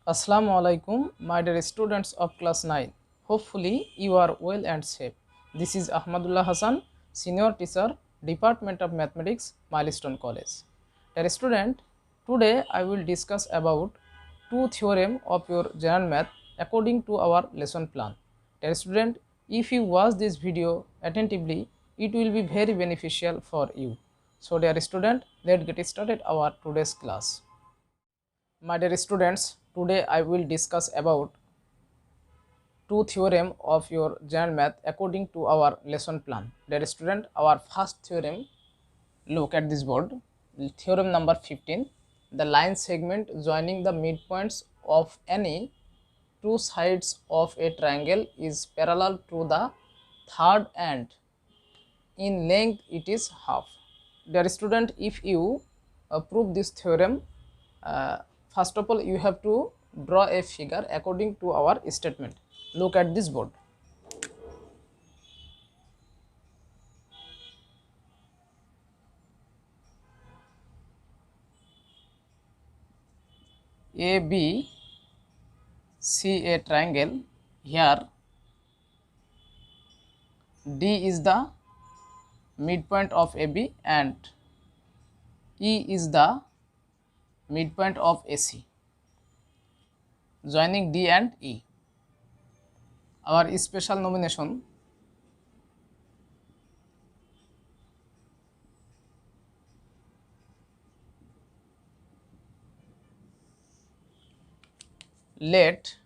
Assalamu alaikum, my dear students of class 9. Hopefully, you are well and safe. This is Ahmadullah Hassan, Senior Teacher, Department of Mathematics, Milestone College. Dear student, today I will discuss about two theorem of your general math according to our lesson plan. Dear student, if you watch this video attentively, it will be very beneficial for you. So, dear student, let's get started our today's class. My dear students, today I will discuss about two theorem of your general math according to our lesson plan. Dear student, our first theorem, look at this board, theorem number 15. The line segment joining the midpoints of any two sides of a triangle is parallel to the third and in length it is half. Dear student, if you prove this theorem, first of all you have to draw a figure according to our statement. Look at this board. A, B, C a triangle. Here D is the midpoint of AB and E is the midpoint of AC, joining D and E. Our special nomination, let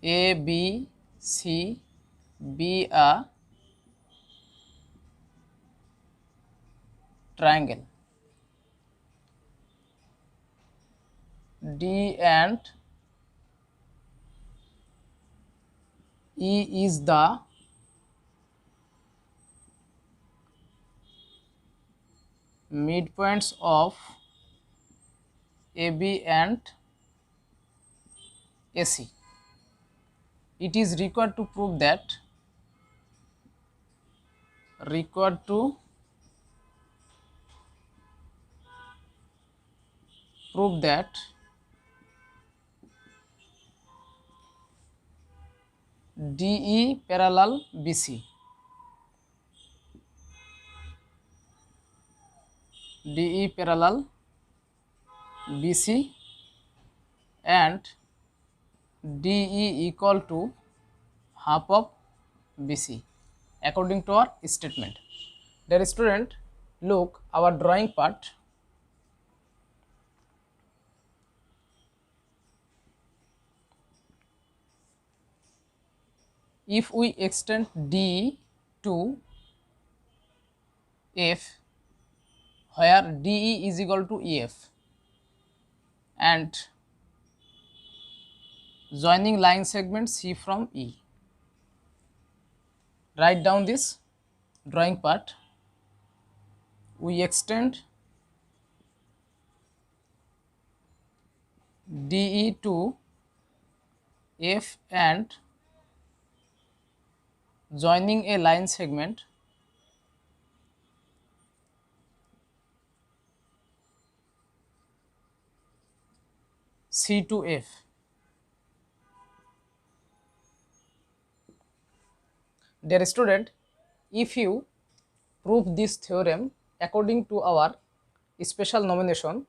A, B, C be a triangle. D and E is the midpoints of AB and AC. It is required to prove that DE parallel BC. DE parallel BC and DE equal to half of BC according to our statement. Dear student, look our drawing part. If we extend D to F, where DE is equal to EF, and joining line segment C from E. Write down this drawing part. We extend DE to F and joining a line segment C to F. Dear student, if you prove this theorem according to our special nomination,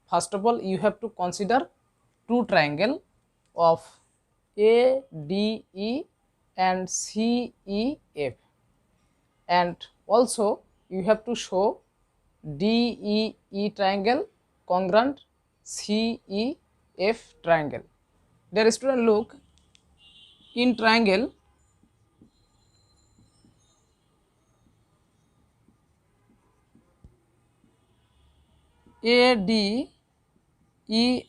first of all you have to consider two triangle of ADE and CEF, and also you have to show DEE triangle congruent CEF triangle. Dear student, look, in triangle ADE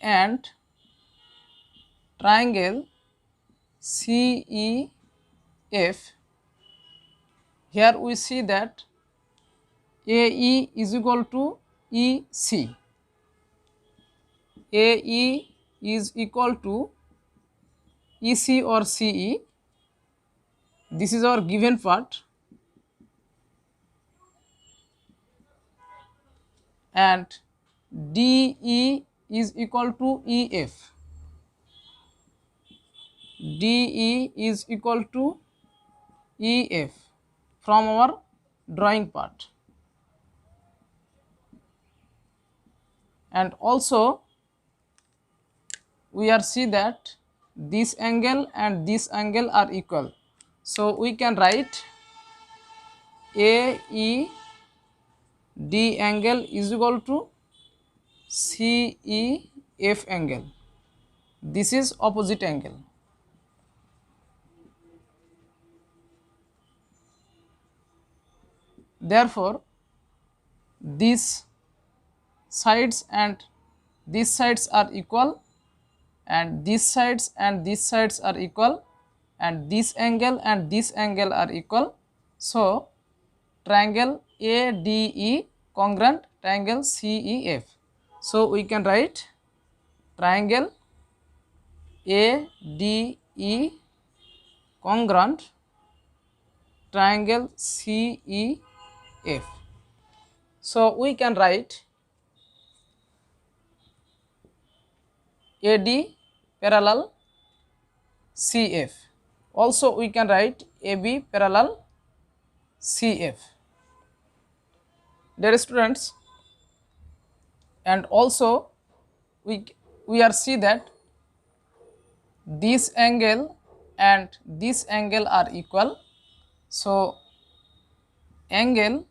and triangle CEF, here we see that AE is equal to EC. AE is equal to EC or CE. This is our given part, and DE is equal to EF. DE is equal to EF from our drawing part. And also we are see that this angle and this angle are equal. So we can write AED angle is equal to CEF angle. This is opposite angle. Therefore, these sides and these sides are equal, and these sides and these sides are equal, and this angle and this angle are equal. So, triangle ADE congruent triangle CEF. So, we can write triangle ADE congruent triangle CEF. So, we can write AD parallel CF. Also, we can write AB parallel CF. Dear students, and also we are see that this angle and this angle are equal. So, angle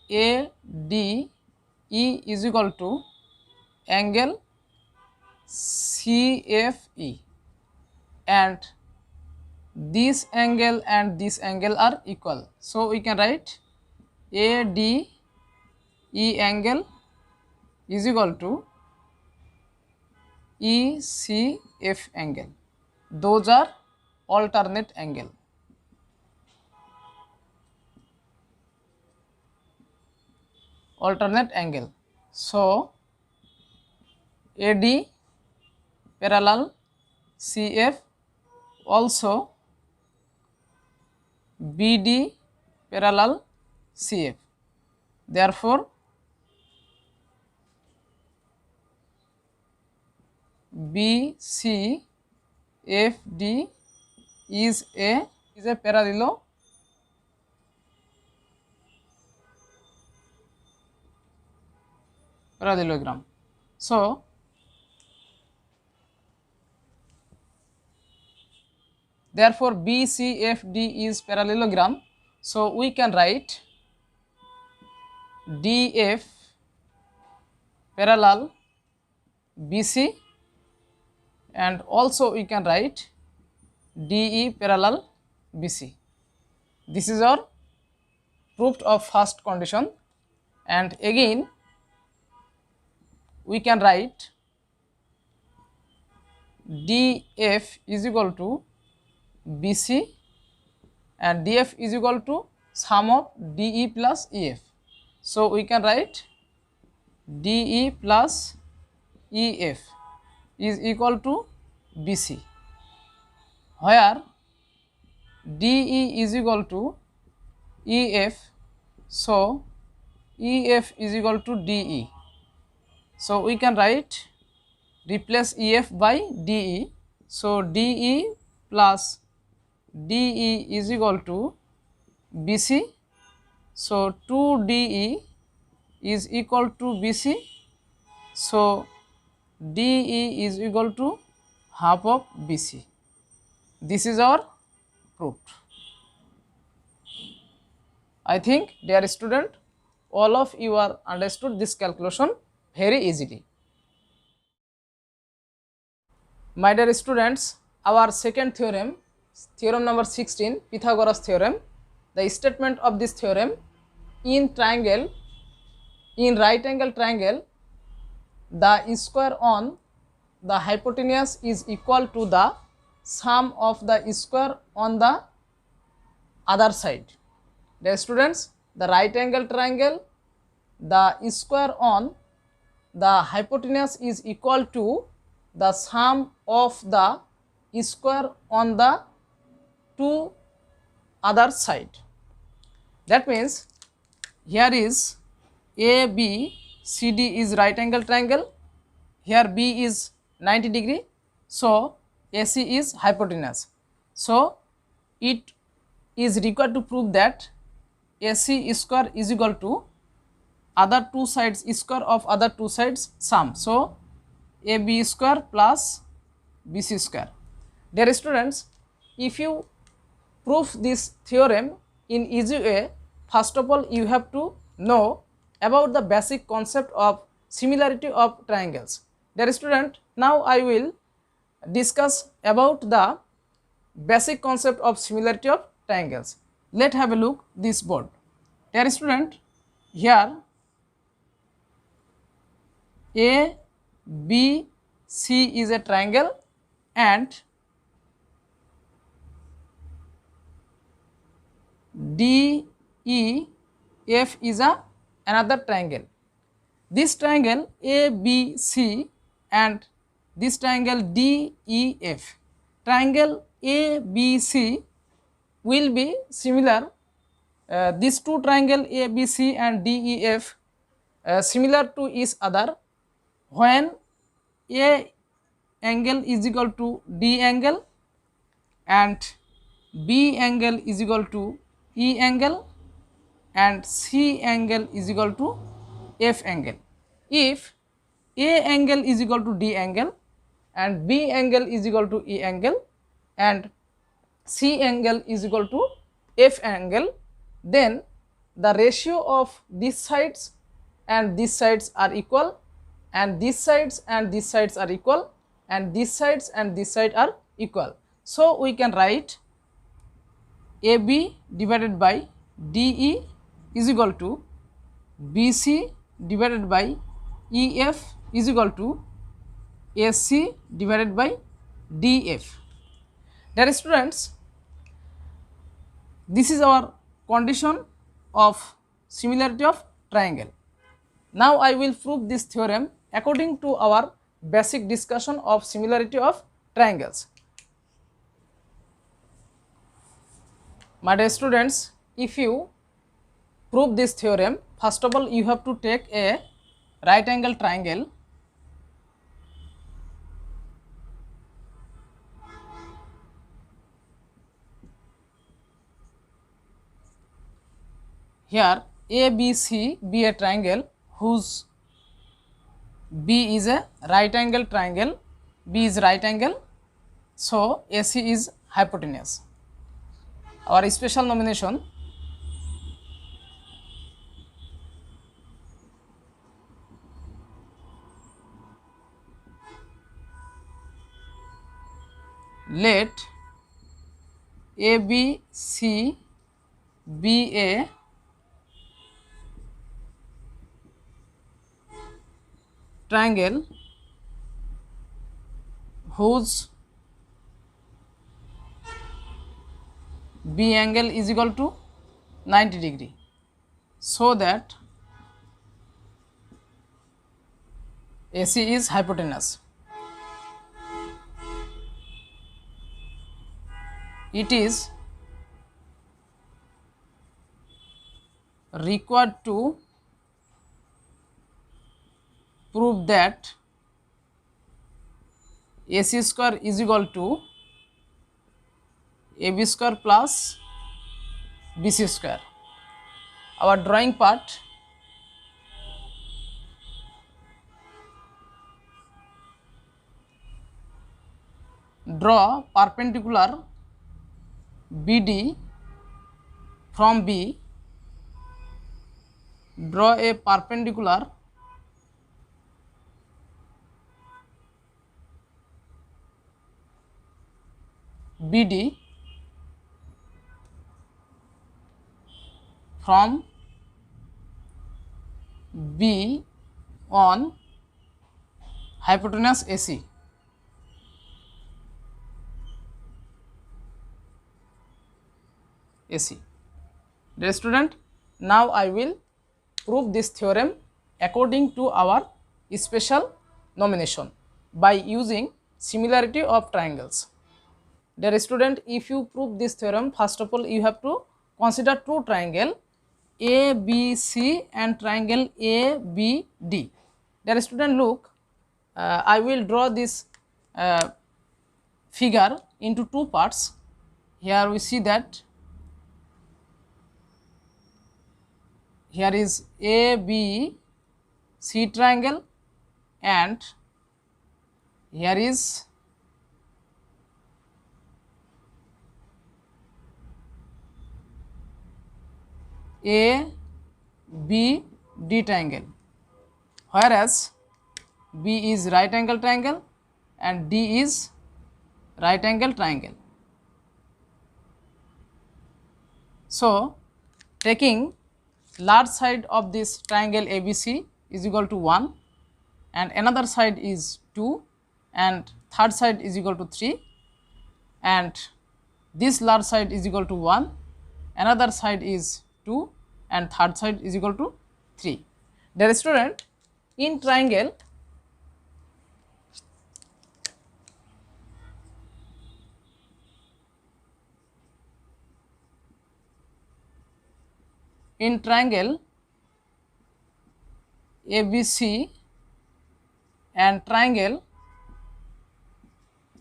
ADE is equal to angle CFE, and this angle and this angle are equal. So, we can write ADE angle is equal to ECF angle. Those are alternate angle. Alternate angle. So, AD parallel CF, also BD parallel CF. Therefore, BCFD is a parallelogram. So, therefore, BCFD is parallelogram. So, we can write DF parallel BC, and also we can write DE parallel BC. This is our proof of first condition, and again we can write DF is equal to BC, and DF is equal to sum of DE plus EF. So, we can write DE plus EF is equal to BC, where DE is equal to EF. So, EF is equal to DE. So, we can write replace EF by DE. So, DE plus DE is equal to BC. So, 2DE is equal to BC. So, DE is equal to half of BC. This is our proof. I think, dear student, all of you are understood this calculation very easily. My dear students, our second theorem, theorem number 16, Pythagoras theorem. The statement of this theorem: in triangle, in right angle triangle, the square on the hypotenuse is equal to the sum of the square on the other side. Dear students, the right angle triangle, the square on the hypotenuse is equal to the sum of the square on the two other side. That means here is AB CD is right angle triangle, here B is 90 degree, so AC is hypotenuse. So it is required to prove that AC square is equal to other two sides square of other two sides sum. So AB square plus BC square. Dear students, if you prove this theorem in easy way, first of all you have to know about the basic concept of similarity of triangles. Dear student, now I will discuss about the basic concept of similarity of triangles. Let's have a look this board. Dear student, here A, B, C is a triangle and D, E, F is another triangle. This triangle A, B, C and this triangle D, E, F. Triangle A, B, C will be similar. These two triangle A, B, C and D, E, F similar to each other when A angle is equal to D angle and B angle is equal to E angle and C angle is equal to F angle. If A angle is equal to D angle and B angle is equal to E angle and C angle is equal to F angle, then the ratio of these sides and these sides are equal, and these sides and these sides are equal, and these sides and this side are equal. So we can write AB divided by DE is equal to BC divided by EF is equal to AC divided by DF. Dear students, this is our condition of similarity of triangle. Now I will prove this theorem according to our basic discussion of similarity of triangles. My dear students, if you prove this theorem, first of all you have to take a right angle triangle. Here ABC be a triangle whose B is a right angle triangle, B is right angle, so AC is hypotenuse. Our special nomination, let ABC be a triangle whose B angle is equal to 90 degree, so that AC is hypotenuse. It is required to prove that AC square is equal to AB square plus BC square. Our drawing part, draw perpendicular BD from B, draw a perpendicular BD from B on hypotenuse AC. Dear student, now I will prove this theorem according to our special nomination by using similarity of triangles. Dear student, if you prove this theorem, first of all you have to consider two triangle ABC and triangle ABD. Dear student, look, I will draw this figure into two parts. Here we see that here is ABC triangle and here is ABD triangle, whereas B is right angle triangle and D is right angle triangle. So, taking large side of this triangle ABC is equal to 1 and another side is 2 and third side is equal to 3 and this large side is equal to 1, another side is 2 and third side is equal to 3. Dear student, in triangle ABC and triangle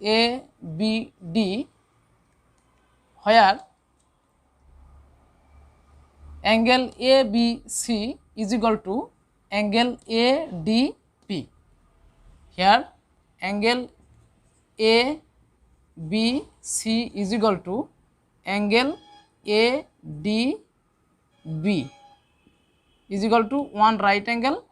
ABD, where angle ABC is equal to angle ADP. Here angle ABC is equal to angle ADB is equal to one right angle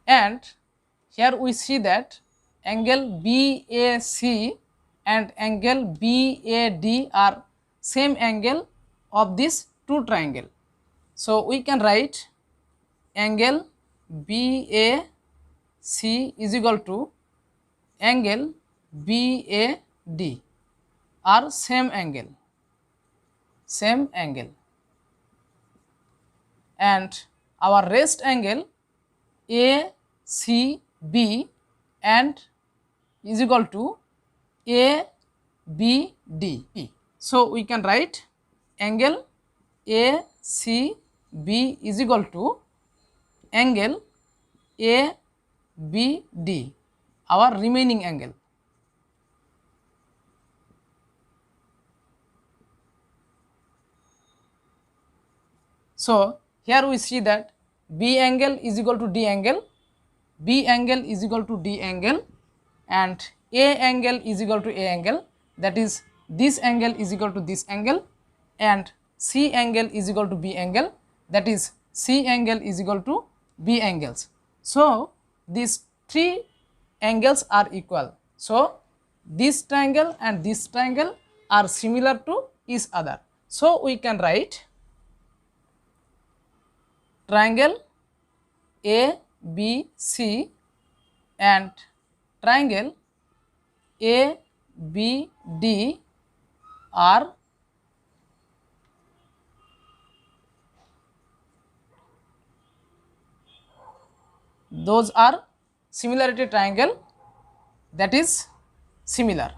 and here we see that angle BAC and angle BAD are same angle of this two triangle. So we can write angle BAC is equal to angle BAD are same angle and our rest angle ACB and is equal to ABD. So we can write angle ACB is equal to angle ABD, our remaining angle. So here we see that B angle is equal to D angle, B angle is equal to D angle and A angle is equal to A angle, that is this angle is equal to this angle and C angle is equal to B angle, that is C angle is equal to B angles. So these three angles are equal. So this triangle and this triangle are similar to each other. So we can write triangle ABC and triangle ABD are those are similarity triangle, that is similar.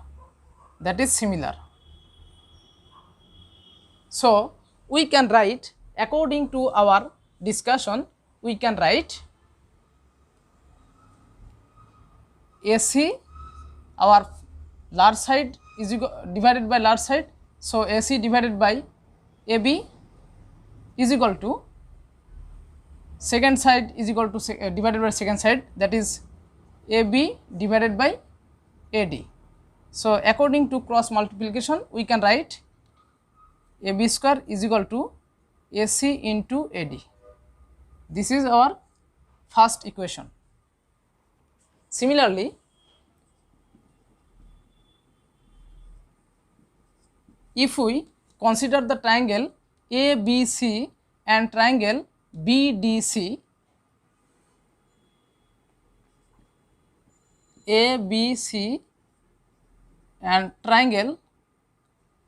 So we can write, according to our discussion, we can write AC, our large side is divided by large side, so AC divided by AB is equal to second side is equal to divided by second side, that is AB divided by AD. So according to cross multiplication we can write AB square is equal to AC into AD. This is our first equation. Similarly, if we consider the triangle ABC and triangle BDC, ABC and triangle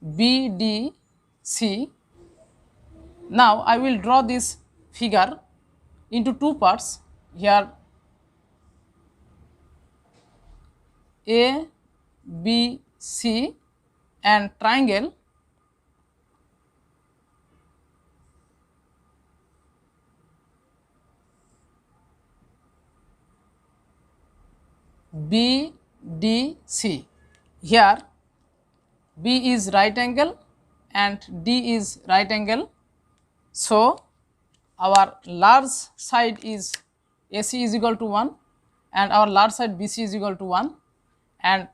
BDC, now I will draw this figure into two parts. Here ABC BC and triangle BDC. Here B is right angle and D is right angle. So, our large side is AC is equal to 1 and our large side BC is equal to 1 and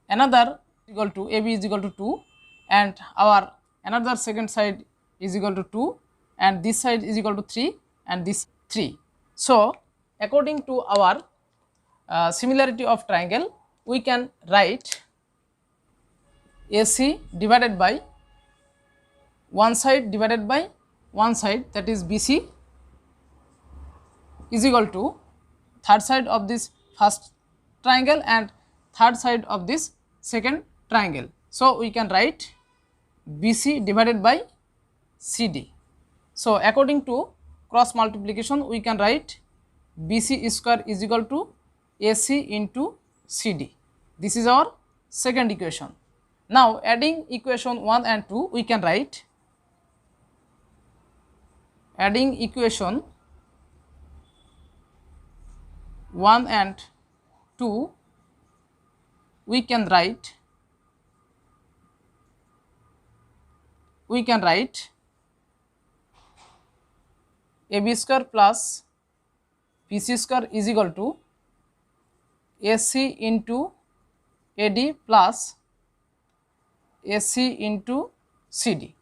another equal to AB is equal to 2 and our another second side is equal to 2 and this side is equal to 3 and this 3. So, according to our similarity of triangle, we can write AC divided by one side divided by one side, that is BC, is equal to third side of this first triangle and third side of this second triangle. So, we can write BC divided by CD. So, according to cross multiplication, we can write BC square is equal to AC into CD. This is our second equation. Now, adding equation 1 and 2, we can write adding equation 1 and 2, we can write AB square plus BC square is equal to AC into AD plus AC into CD.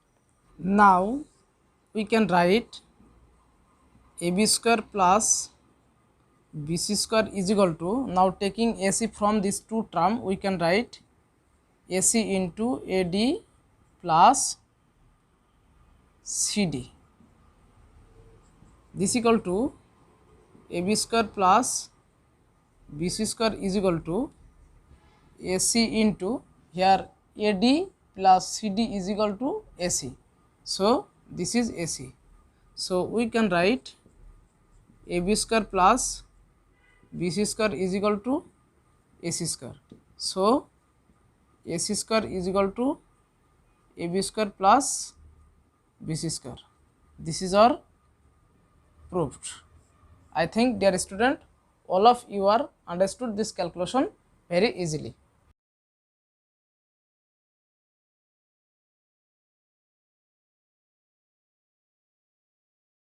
Now, we can write AB square plus BC square is equal to, now taking AC from these two term, we can write AC into AD plus CD. This equal to AB square plus BC square is equal to AC into, here AD plus CD is equal to AC. So, this is AC. So, we can write AB square plus BC square is equal to AC square. So, AC square is equal to AB square plus BC square. This is our proved. I think, dear student, all of you are understood this calculation very easily.